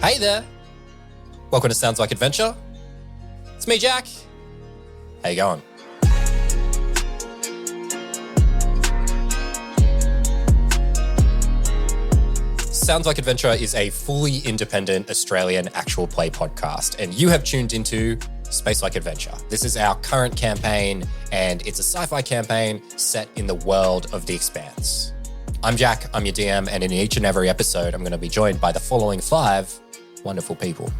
Hey there. Welcome to Sounds Like Adventure. It's me, Jack. How you going? Sounds Like Adventure is a fully independent Australian actual play podcast, and you have tuned into Space Like Adventure. This is our current campaign, and it's a sci-fi campaign set in the world of The Expanse. I'm Jack, I'm your DM, and in each and every episode, I'm going to be joined by the following 5 wonderful people.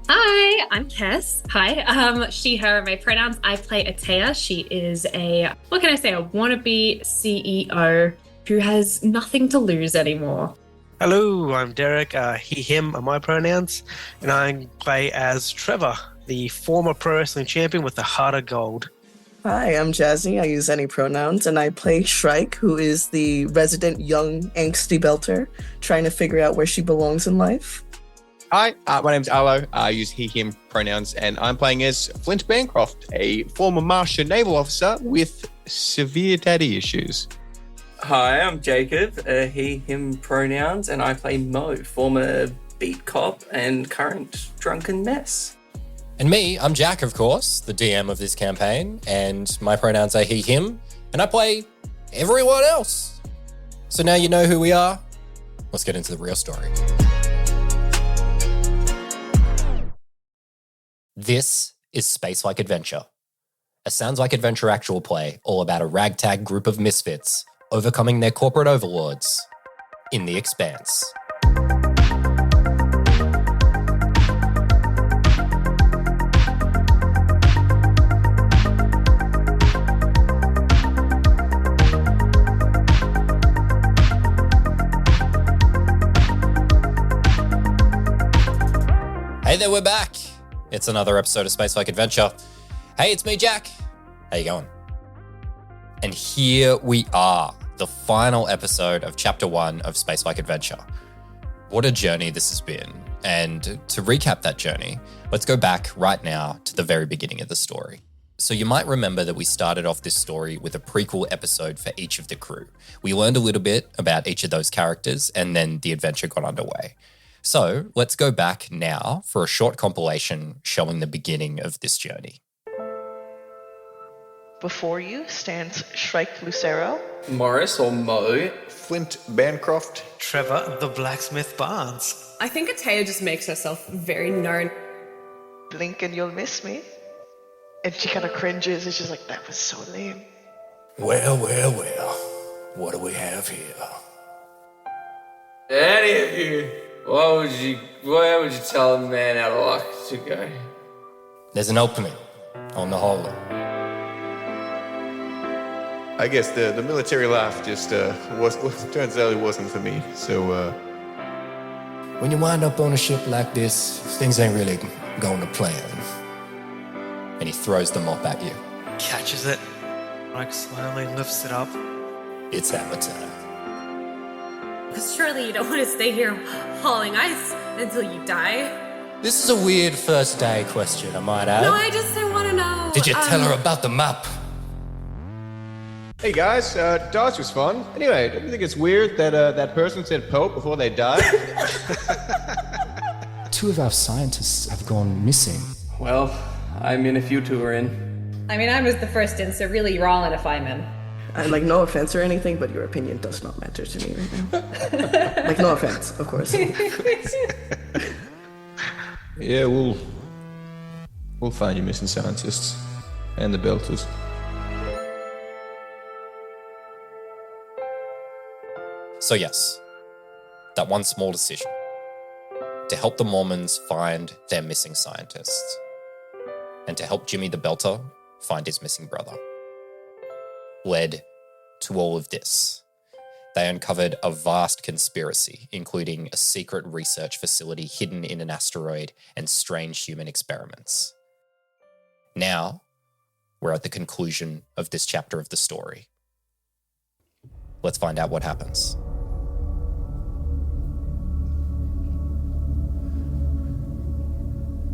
Hi, I'm Kes. Hi, she, her, my pronouns. I play Atea. She is a wannabe CEO who has nothing to lose anymore. Hello, I'm Derek. He, him are my pronouns, and I play as Trevor, the former pro wrestling champion with the heart of gold. Hi, I'm Jazzy. I use any pronouns, and I play Shrike, who is the resident young angsty belter, trying to figure out where she belongs in life. Hi, my name's Arlo. I use he, him pronouns, and I'm playing as Flint Bancroft, a former Martian naval officer with severe daddy issues. Hi, I'm Jacob, he, him pronouns, and I play Mo, former beat cop and current drunken mess. And me, I'm Jack, of course, the DM of this campaign, and my pronouns are he, him, and I play everyone else. So now you know who we are. Let's get into the real story. This is Space Like Adventure, a Sounds Like Adventure actual play all about a ragtag group of misfits overcoming their corporate overlords in The Expanse. Hey there, we're back. It's another episode of Space Like Adventure. Hey, it's me, Jack. How you going? And here we are, the final episode of Chapter 1 of Space Like Adventure. What a journey this has been. And to recap that journey, let's go back right now to the very beginning of the story. So you might remember that we started off this story with a prequel episode for each of the crew. We learned a little bit about each of those characters, and then the adventure got underway. So let's go back now for a short compilation showing the beginning of this journey. Before you stands Shrike Lucero, Morris or Mo. Flint Bancroft. Trevor, the blacksmith Barnes. I think Atea just makes herself very known. Blink and you'll miss me. And she kind of cringes. It's just like, that was so lame. Well, what do we have here? Any of you, where would you tell a man out of luck to go? There's an opening on the holo. I guess the military life just turns out it wasn't for me. So When you wind up on a ship like this, things ain't really going to plan. And he throws the mop at you. Catches it, like slowly lifts it up. It's hammer time. Surely you don't want to stay here hauling ice until you die. This is a weird first day question, I might add. No, I just want to know. Did you tell her about the map? hey guys, Dodge was fun. Anyway, don't you think it's weird that that person said Pope before they died? 2 of our scientists have gone missing. Well, I'm in if you two are in. I mean, I was the first in, so really you're all in if I'm in. No offense or anything, but your opinion does not matter to me right now. No offense, of course. Yeah, we'll find you missing scientists and the Belters. So yes, that one small decision to help the Mormons find their missing scientists and to help Jimmy the Belter find his missing brother led to all of this. They uncovered a vast conspiracy, including a secret research facility hidden in an asteroid and strange human experiments. Now, we're at the conclusion of this chapter of the story. Let's find out what happens.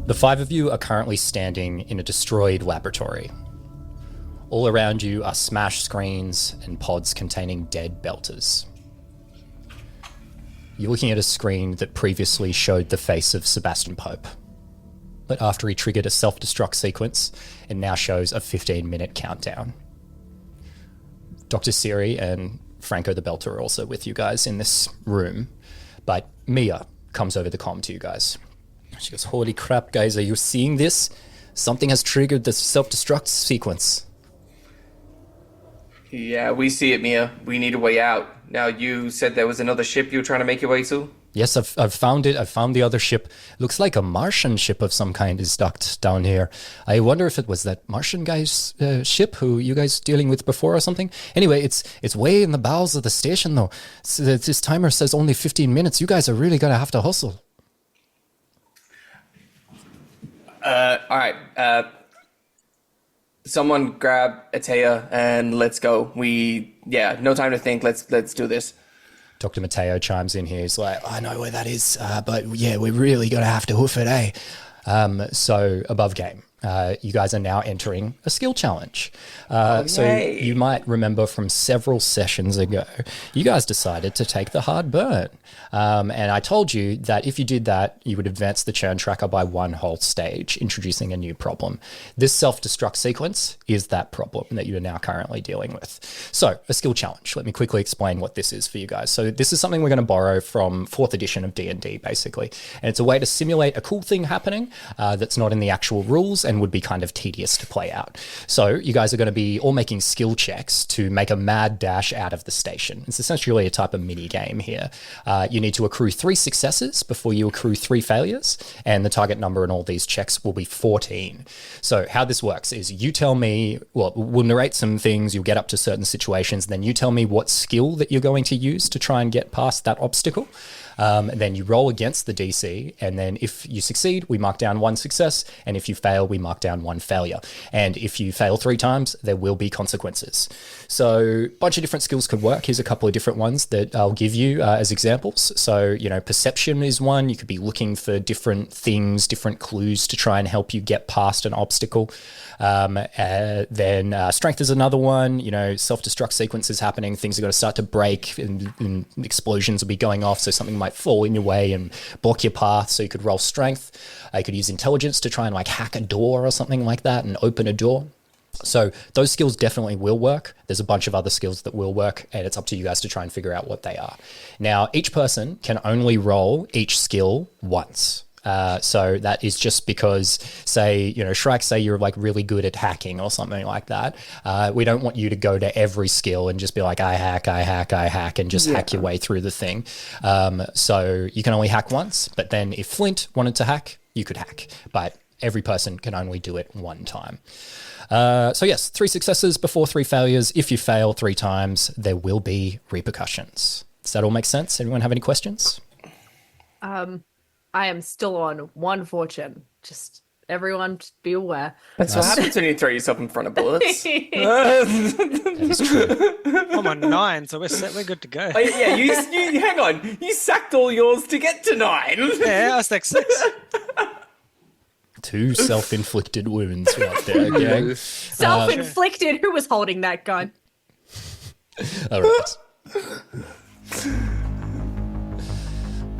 The 5 of you are currently standing in a destroyed laboratory. All around you are smashed screens and pods containing dead belters. you're looking at a screen that previously showed the face of Sebastian Pope. But after he triggered a self-destruct sequence, it now shows a 15-minute countdown. Dr. Siri and Franco the Belter are also with you guys in this room, but Mia comes over the comm to you guys. She goes, holy crap, guys, are you seeing this? Something has triggered the self-destruct sequence. Yeah, we see it, Mia. We need a way out. Now, you said there was another ship you were trying to make your way to? Yes, I've found it. I found the other ship. Looks like a Martian ship of some kind is docked down here. I wonder if it was that Martian guy's ship who you guys dealing with before or something. Anyway, it's way in the bowels of the station, though. So this timer says only 15 minutes. You guys are really going to have to hustle. All right. Someone grab Atea and let's go. No time to think. Let's do this. Dr. Matteo chimes in here. He's like, I know where that is, but yeah, we're really going to have to hoof it, eh? So above game, you guys are now entering a skill challenge. So you might remember from several sessions ago, you guys decided to take the hard burn. And I told you that if you did that, you would advance the churn tracker by one whole stage, introducing a new problem. This self-destruct sequence is that problem that you are now currently dealing with. So a skill challenge. Let me quickly explain what this is for you guys. So this is something we're going to borrow from 4th edition of D&D, basically. And it's a way to simulate a cool thing happening that's not in the actual rules and would be kind of tedious to play out. So you guys are going to be all making skill checks to make a mad dash out of the station. It's essentially a type of mini game here. You need to accrue 3 successes before you accrue 3 failures, and the target number in all these checks will be 14. So how this works is you tell me, well, we'll narrate some things, you'll get up to certain situations, then you tell me what skill that you're going to use to try and get past that obstacle. Then you roll against the DC, and then if you succeed, we mark down 1 success, and if you fail, we mark down 1 failure. And if you fail 3 times, there will be consequences. So a bunch of different skills could work. Here's a couple of different ones that I'll give you as examples. So, perception is one. You could be looking for different things, different clues to try and help you get past an obstacle. Then strength is another one. Self-destruct sequences happening. Things are going to start to break and explosions will be going off. So something might fall in your way and block your path. So you could roll strength. You could use intelligence to try and hack a door or something like that and open a door. So those skills definitely will work. There's a bunch of other skills that will work, and it's up to you guys to try and figure out what they are. Now, each person can only roll each skill once. So that is just because, say, Shrike, say you're really good at hacking or something like that. We don't want you to go to every skill and just be like, I hack, and just hack your way through the thing. So you can only hack once, but then if Flint wanted to hack, you could hack, but every person can only do it one time. So yes, 3 successes before 3 failures. If you fail 3 times, there will be repercussions. Does that all make sense? Anyone have any questions? I am still on 1 fortune. Just everyone, just be aware. That's what happens when you throw yourself in front of bullets. That is true. I'm on 9, so we're set. We're good to go. Oh, yeah, you hang on. You sacked all yours to get to 9. Yeah, I was like 6. 2 self-inflicted wounds right there, gang. Self-inflicted? Who was holding that gun? All right.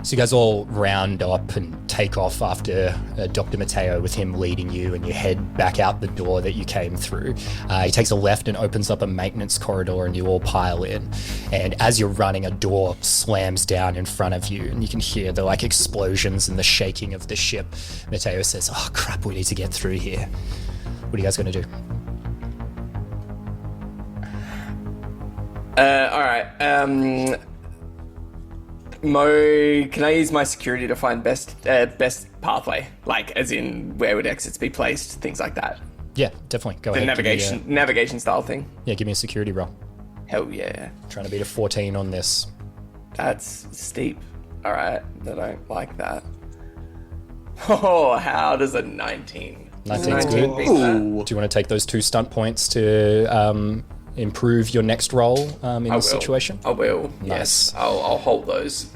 So you guys all round up and take off after Dr. Matteo with him leading you, and you head back out the door that you came through. He takes a left and opens up a maintenance corridor, and you all pile in. And as you're running, a door slams down in front of you, and you can hear the explosions and the shaking of the ship. Matteo says, oh crap, we need to get through here. What are you guys going to do? All right. Mo, can I use my security to find best pathway? As in where would exits be placed, things like that. Yeah, definitely. Go ahead. Navigation style thing. Yeah, give me a security roll. Hell yeah. Trying to beat a 14 on this. That's steep. All right, I don't like that. Oh, how does a 19? 19's good. beat that? Do you want to take those 2 stunt points to improve your next roll in this situation? I will. Nice. Yes, I'll hold those.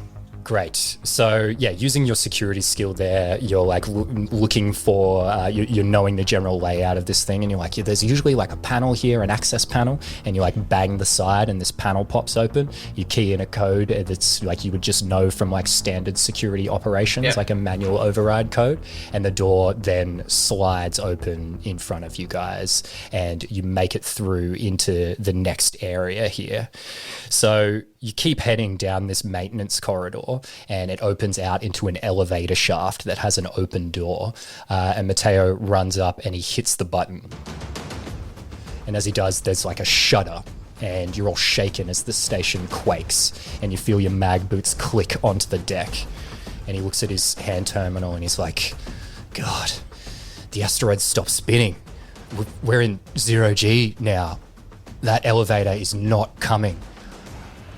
Great. So yeah, using your security skill there, you're like looking for, you're knowing the general layout of this thing, and you're like, there's usually like a panel here, an access panel, and you like bang the side and this panel pops open. You key in a code that's like you would just know from like standard security operations, like a manual override code, and the door then slides open in front of you guys, and you make it through into the next area here. So you keep heading down this maintenance corridor, and it opens out into an elevator shaft that has an open door. And Mateo runs up and he hits the button. And as he does, there's like a shudder, and you're all shaken as the station quakes, and you feel your mag boots click onto the deck. And he looks at his hand terminal and he's like, God, the asteroid stopped spinning. We're in 0G now. That elevator is not coming.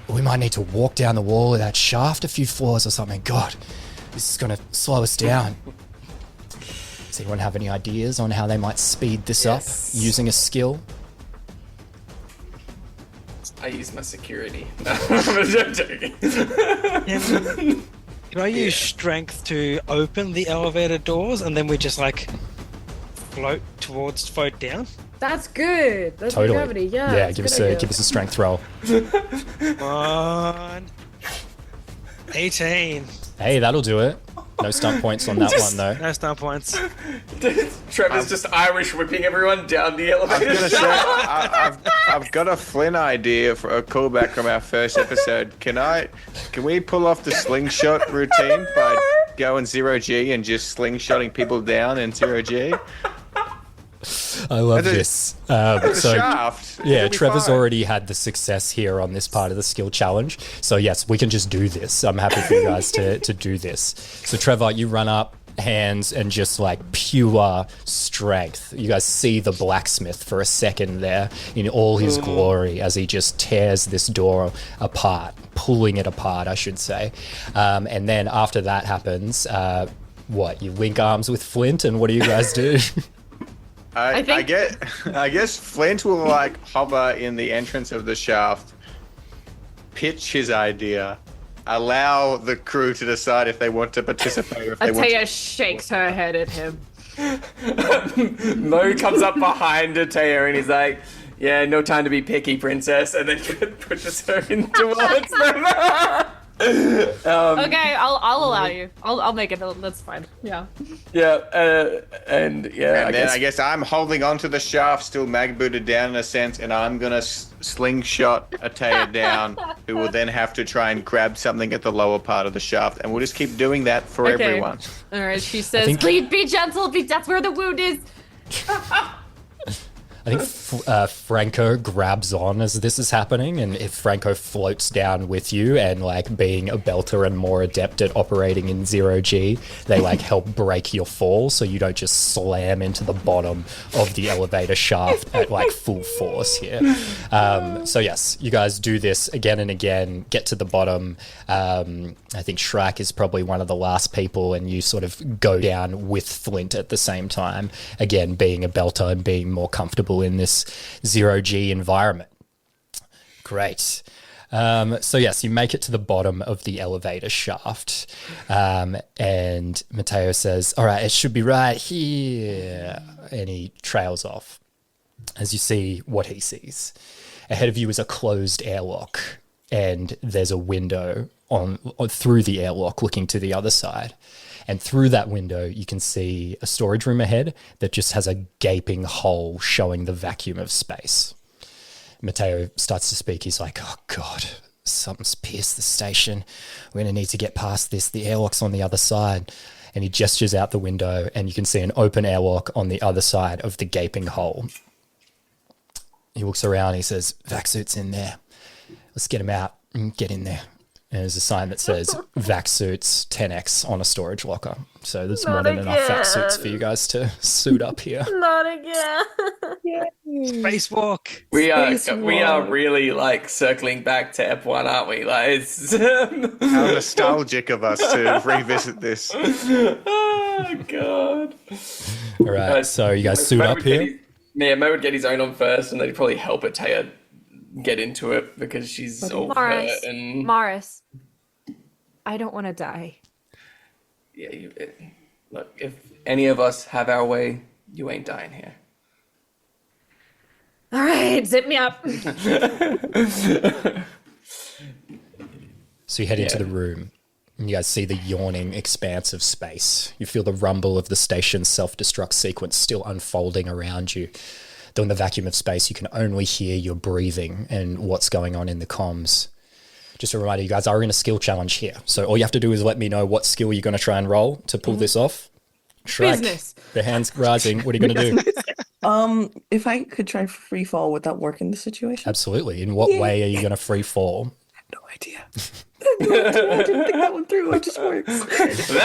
We might need to walk down the wall of that shaft a few floors or something. God, this is going to slow us down. Does anyone have any ideas on how they might speed this up using a skill? I use my security. No, I'm joking. Can I use strength to open the elevator doors, and then we just like float down? That's good. That's Totally. gravity. Yeah. Yeah, give us a strength roll. 18. Hey, that'll do it. No stunt points on that one though. No stunt points. Trevor's just Irish whipping everyone down the elevator. I was gonna say, I've got a Flynn idea for a callback from our first episode. Can we pull off the slingshot routine by going 0G and just slingshotting people down in 0G? I love this. Shaft. Yeah, Trevor's already had the success here on this part of the skill challenge. So yes, we can just do this. I'm happy for you guys to do this. So Trevor, you run up, hands, and just like pure strength. You guys see the blacksmith for a second there in all his glory as he just tears this door apart, pulling it apart, I should say. And then after that happens, you link arms with Flint, and what do you guys do? I guess Flint will like hover in the entrance of the shaft, pitch his idea, allow the crew to decide if they want to participate or if they want Atea to... shakes her head at him. Mo comes up behind Atea and he's like, yeah, no time to be picky, princess, and then pushes her in towards them. Okay, I'll allow you. I'll make it. That's fine. Yeah. Yeah, I guess I'm holding onto the shaft, still mag booted down in a sense, and I'm gonna slingshot Atea down, who will then have to try and grab something at the lower part of the shaft, and we'll just keep doing that for everyone. All right. She says, "Please be gentle. That's where the wound is." I think Franco grabs on as this is happening, and if Franco floats down with you, and like being a belter and more adept at operating in 0G, they like help break your fall so you don't just slam into the bottom of the elevator shaft at like full force here. So yes, you guys do this again and again, get to the bottom. I think Shrek is probably one of the last people, and you sort of go down with Flint at the same time, again being a belter and being more comfortable in this 0G environment. Great. So yes, you make it to the bottom of the elevator shaft, and Mateo says, all right, it should be right here, and he trails off as you see what he sees. Ahead of you is a closed airlock, and there's a window on through the airlock looking to the other side. And through that window, you can see a storage room ahead that just has a gaping hole showing the vacuum of space. Mateo starts to speak. He's like, oh, God, something's pierced the station. We're going to need to get past this. The airlock's on the other side. And he gestures out the window, and you can see an open airlock on the other side of the gaping hole. He looks around. He says, vac suit's in there. Let's get him out and get in there. And there's a sign that says vac suits 10x on a storage locker. So there's more than enough vac suits for you guys to suit up here. Not again. Spacewalk. We are really like circling back to F1, aren't we? Like it's how nostalgic of us to revisit this. Oh God. All right, so you guys suit up here? Mo would get his own on first, and then he'd probably help Atea get into it because she's all hurt and... Morris, I don't want to die. Yeah, look, if any of us have our way, you ain't dying here. All right, zip me up. So you head into the room, and you guys see the yawning expanse of space. You feel the rumble of the station's self-destruct sequence still unfolding around you. Though in the vacuum of space, you can only hear your breathing and what's going on in the comms. Just a reminder, you guys are in a skill challenge here. So all you have to do is let me know what skill you're going to try and roll to pull this off. Shrek, Business. the hand's rising. What are you going to do? If I could try free fall, would that work in the situation? Absolutely. In what way are you going to free fall? I have no idea. I didn't think that one through. It just works.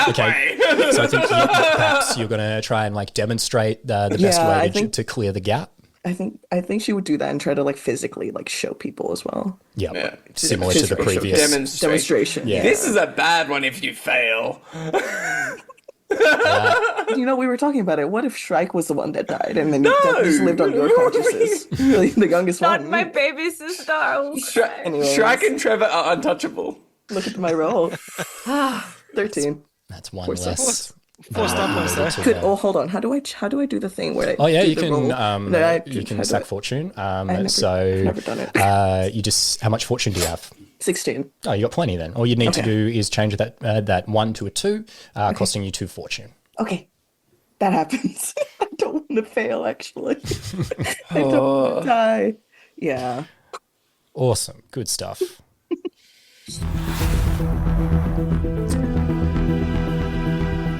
Okay. So I think perhaps you're going to try and like demonstrate the best way to clear the gap. I think she would do that and try to like physically like show people as well. Yeah. Similar to the previous demonstration. Yeah. This is a bad one if you fail. You know, we were talking about it. What if Shrike was the one that died and then that just lived on your consciousness? The youngest Not one. my baby sister. Shrike and Trevor are untouchable. Look at my roll. 13. That's one less. Forced upwards there. Hold on. How do I do the thing where you can sack fortune. Never done it. You just, how much fortune do you have? 16. Oh, you got plenty then. All you need to do is change that 1 to a 2, costing you 2 fortune. Okay. That happens. I don't want to fail, actually. I don't want to die. Yeah. Awesome. Good stuff.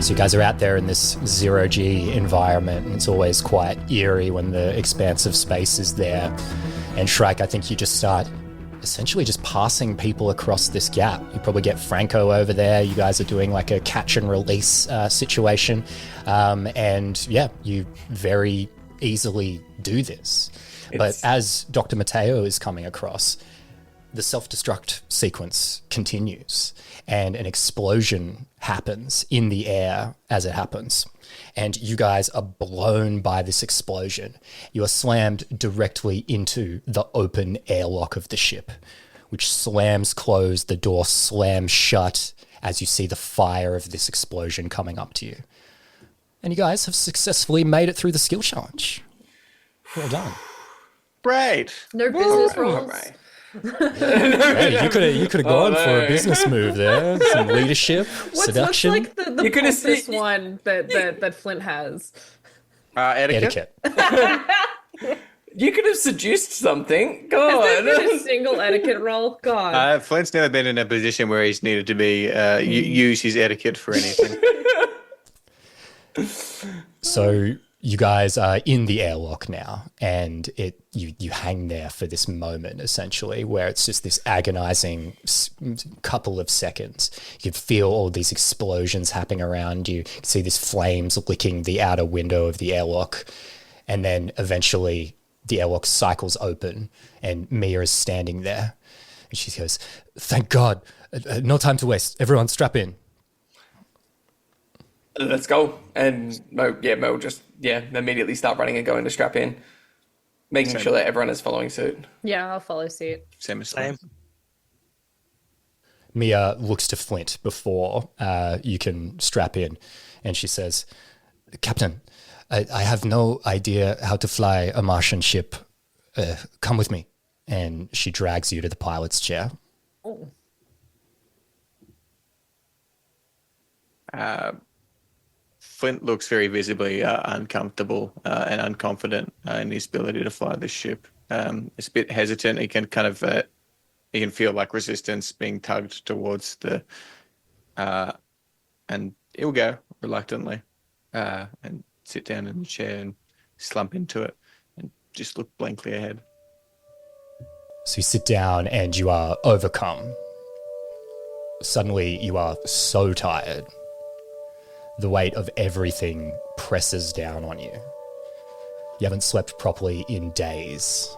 So you guys are out there in this zero-G environment, and it's always quite eerie when the expanse of space is there. And Shrike, I think you just start essentially just passing people across this gap. You probably get Franco over there. You guys are doing like a catch and release situation. And yeah, you very easily do this. But as Dr. Mateo is coming across, the self-destruct sequence continues and an explosion happens in the air as it happens. And you guys are blown by this explosion. You are slammed directly into the open airlock of the ship, which slams closed, the door slams shut as you see the fire of this explosion coming up to you. And you guys have successfully made it through the skill challenge. Well done. Great. No business rules. Hey, you could have gone for a business move there. Some leadership, seduction. What's like the pompous one that Flint has? Etiquette. You could have seduced something. Go on. Has there been a single etiquette roll? God. Flint's never been in a position where he's needed to be use his etiquette for anything. So you guys are in the airlock now, and you hang there for this moment, essentially, where it's just this agonizing couple of seconds. You can feel all these explosions happening around you. You can see these flames licking the outer window of the airlock, and then eventually the airlock cycles open, and Mia is standing there, and she goes, "Thank God, no time to waste. Everyone strap in." Let's go. And Mo will just immediately start running and going to strap in, making sure that everyone is following suit. Yeah, I'll follow suit. Same. Mia looks to Flint before you can strap in, and she says, "Captain, I have no idea how to fly a Martian ship. Come with me." And she drags you to the pilot's chair. Oh. Flint looks very visibly uncomfortable and unconfident in his ability to fly the ship. It's a bit hesitant. He can kind of he can feel like resistance being tugged towards the, and he'll go reluctantly and sit down in the chair and slump into it and just look blankly ahead. So you sit down and you are overcome. Suddenly you are so tired. The weight of everything presses down on you. You haven't slept properly in days.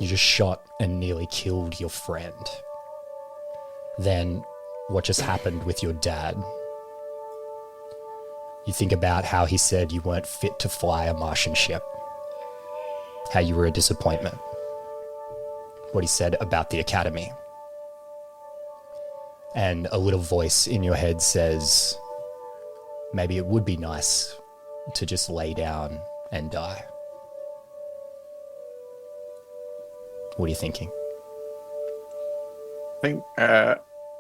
You just shot and nearly killed your friend. Then, what just happened with your dad? You think about how he said you weren't fit to fly a Martian ship. How you were a disappointment. What he said about the academy. And a little voice in your head says, maybe it would be nice to just lay down and die. What are you thinking? I think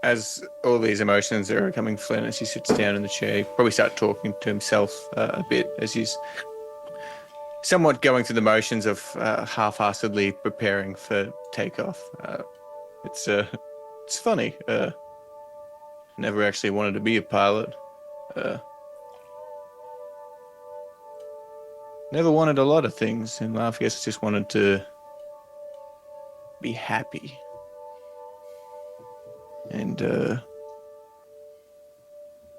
as all these emotions are coming Flynn as he sits down in the chair, he probably start talking to himself a bit as he's somewhat going through the motions of half-heartedly preparing for takeoff. It's funny. Never actually wanted to be a pilot. Never wanted a lot of things in life. I guess I just wanted to be happy. And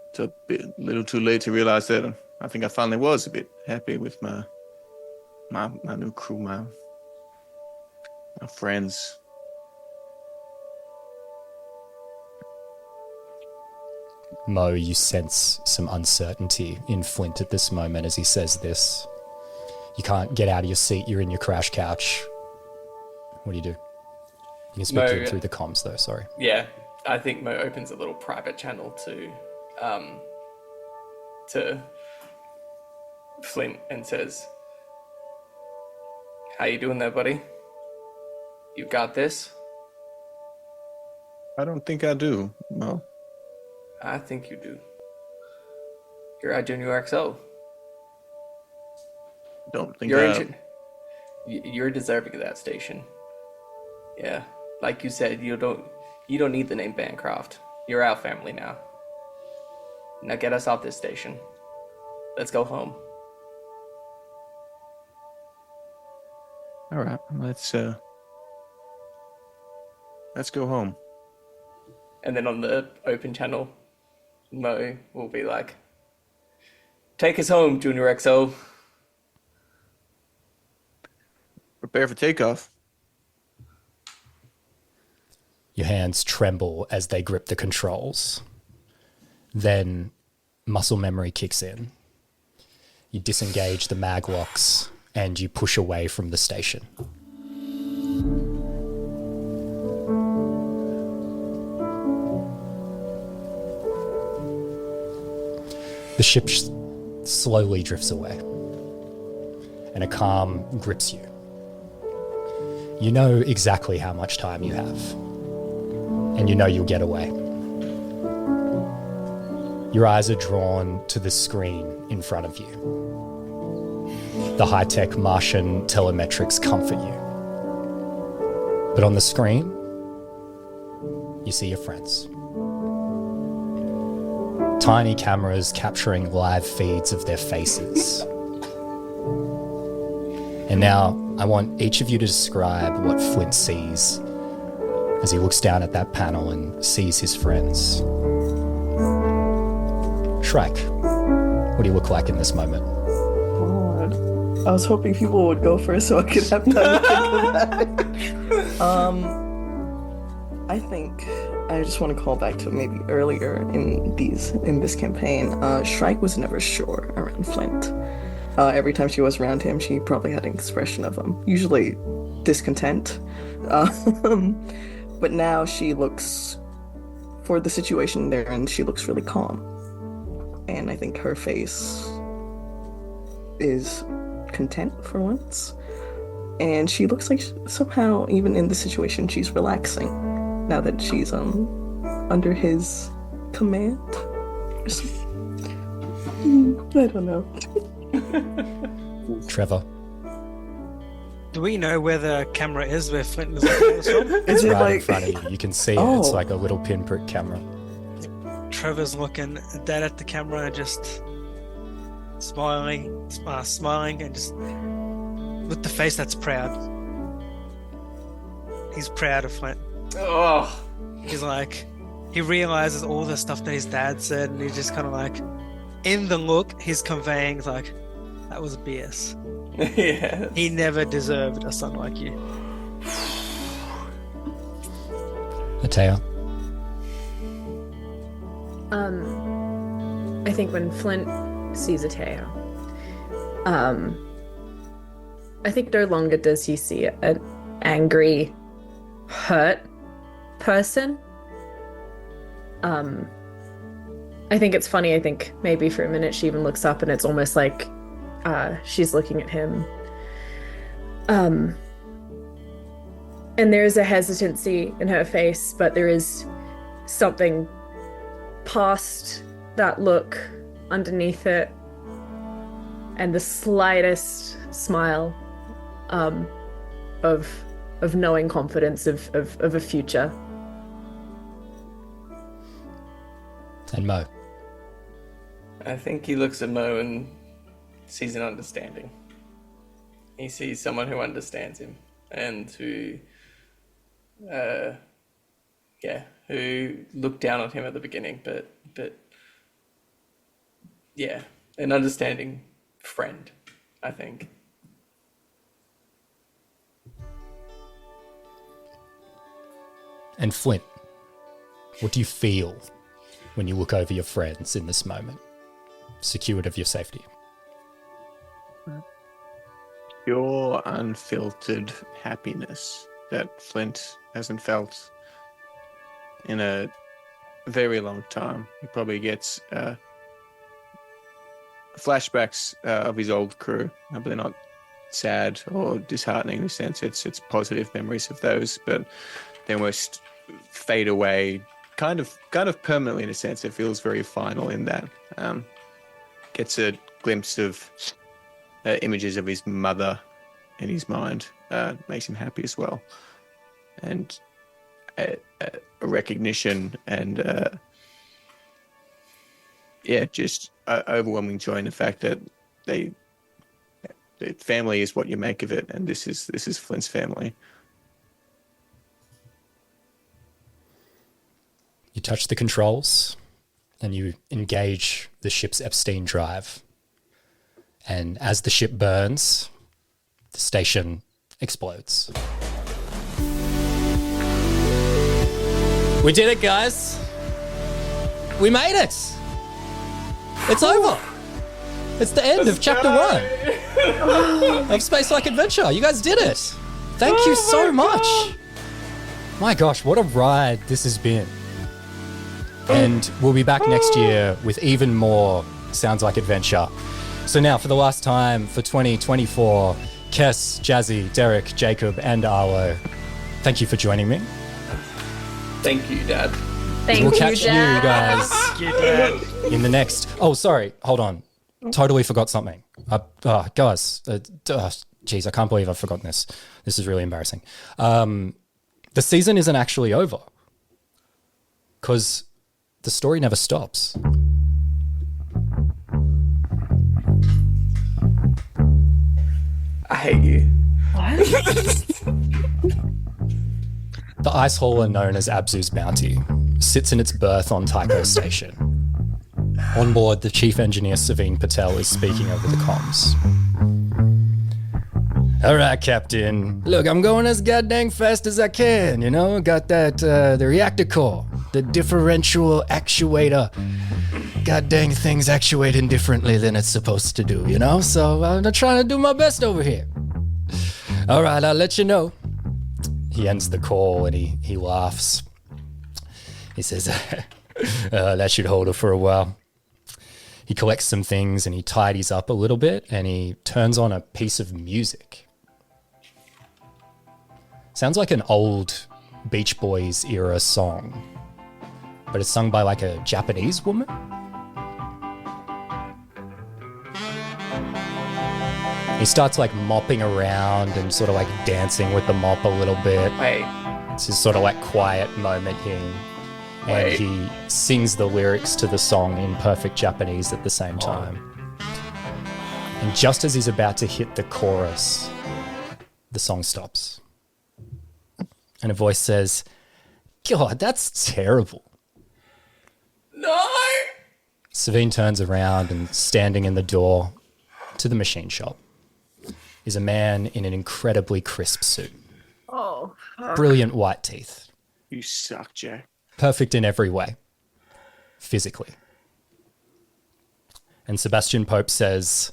it's a little too late to realize that I think I finally was a bit happy with my new crew, my friends. Mo, you sense some uncertainty in Flint at this moment as he says this. You can't get out of your seat. You're in your crash couch. What do you do? You can speak to him through the comms, though. Sorry. Yeah, I think Mo opens a little private channel to Flint and says, "How you doing there, buddy? You got this?" I don't think I do, Mo. I think you do. You're at Junior XO. Don't think you're deserving of that station. Yeah, like you said, you don't need the name Bancroft. You're our family now. Now get us off this station. Let's go home. All right, let's go home. And then on the open channel, Mo will be like, "Take us home, Junior XO." Prepare for takeoff. Your hands tremble as they grip the controls. Then muscle memory kicks in. You disengage the mag locks and you push away from the station. The ship slowly drifts away, and a calm grips you. You know exactly how much time you have, and you know you'll get away. Your eyes are drawn to the screen in front of you. The high-tech Martian telemetrics comfort you. But on the screen, you see your friends. Tiny cameras capturing live feeds of their faces. And now I want each of you to describe what Flint sees as he looks down at that panel and sees his friends. Shrike, what do you look like in this moment? God. I was hoping people would go first so I could have time to think of that. I think I just want to call back to maybe earlier in this campaign. Shrike was never sure around Flint. Every time she was around him, she probably had an expression of usually discontent. But now she looks, for the situation there, and she looks really calm. And I think her face is content for once. And she looks like somehow, even in the situation, she's relaxing now that she's under his command. I don't know. Trevor. Do we know where the camera is where Flint is looking at us from? It's right in front of you. You can see it. It's like a little pinprick camera. Trevor's looking dead at the camera and just smiling and just with the face that's proud. He's proud of Flint. Oh. He's like, he realizes all the stuff that his dad said, and he's just kind of like, in the look, he's conveying like, that was BS. Yeah. He never deserved a son like you. Atea. I think when Flint sees Atea, I think no longer does he see an angry, hurt person. I think it's funny. I think maybe for a minute she even looks up and it's almost like she's looking at him. And there's a hesitancy in her face, but there is something past that look underneath it, and the slightest smile of knowing confidence of a future. And Mo. I think he looks at Mo and sees an understanding. He sees someone who understands him and who looked down on him at the beginning, but yeah, an understanding friend, I think. And Flint, what do you feel when you look over your friends in this moment, secured of your safety? Pure, unfiltered happiness that Flint hasn't felt in a very long time. He probably gets flashbacks of his old crew, but they're not sad or disheartening in a sense. It's positive memories of those, but they almost fade away, kind of permanently in a sense. It feels very final in that. Gets a glimpse of images of his mother in his mind, makes him happy as well, and a recognition and just overwhelming joy in the fact that the family is what you make of it, and this is Flint's family. You touch the controls and you engage the ship's Epstein drive. And as the ship burns, the station explodes. We did it, guys. We made it. It's over. It's the end of chapter 1 of Space Like Adventure. You guys did it. Thank you so much. My gosh, what a ride this has been. And we'll be back next year with even more Sounds Like Adventure. So now, for the last time for 2024, Kess, Jazzy, Derek, Jacob, and Arlo, thank you for joining me. Thank you, Dad. Thank we'll you, catch Dad. you guys Thank you, Dad. in the next... Oh, sorry. Hold on. Totally forgot something. Guys. Geez, I can't believe I've forgotten this. This is really embarrassing. The season isn't actually over because the story never stops. I hate you. The ice hauler known as Abzu's Bounty sits in its berth on Tycho Station. On board, the chief engineer Savine Patel is speaking over the comms. All right, Captain. Look, I'm going as goddamn fast as I can, you know? Got that, the reactor core, the differential actuator. Goddamn thing's actuating differently than it's supposed to do, you know? So I'm trying to do my best over here. All right, I'll let you know. He ends the call and he laughs. He says, that should hold her for a while. He collects some things and he tidies up a little bit and he turns on a piece of music. Sounds like an old Beach Boys era song, but it's sung by like a Japanese woman. He starts like mopping around and sort of like dancing with the mop a little bit. Wait. It's his sort of like quiet moment here. And he sings the lyrics to the song in perfect Japanese at the same time. And just as he's about to hit the chorus, the song stops. And a voice says, God, that's terrible. No! Savine turns around and standing in the door to the machine shop is a man in an incredibly crisp suit. Oh. Brilliant white teeth. You suck, Jack. Perfect in every way. Physically. And Sebastian Pope says,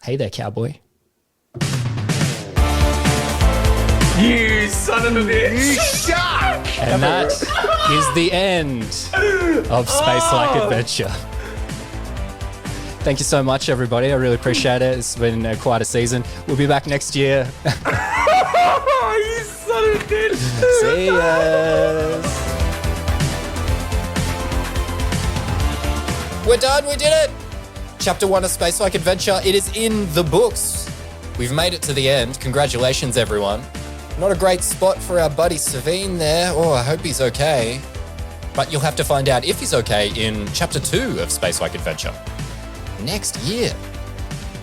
hey there, cowboy. You son of a bitch! You suck! And that is the end of Space Like Adventure. Thank you so much, everybody. I really appreciate it. It's been quite a season. We'll be back next year. You son of a bitch. See ya. We're done. We did it. Chapter 1 of Space Like Adventure. It is in the books. We've made it to the end. Congratulations, everyone. Not a great spot for our buddy Savine there. Oh, I hope he's okay. But you'll have to find out if he's okay in Chapter 2 of Space Like Adventure next year.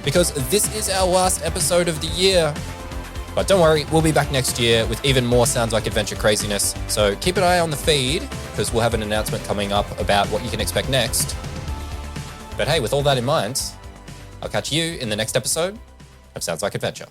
Because this is our last episode of the year. But don't worry, we'll be back next year with even more Sounds Like Adventure craziness. So keep an eye on the feed, because we'll have an announcement coming up about what you can expect next. But hey, with all that in mind, I'll catch you in the next episode of Sounds Like Adventure.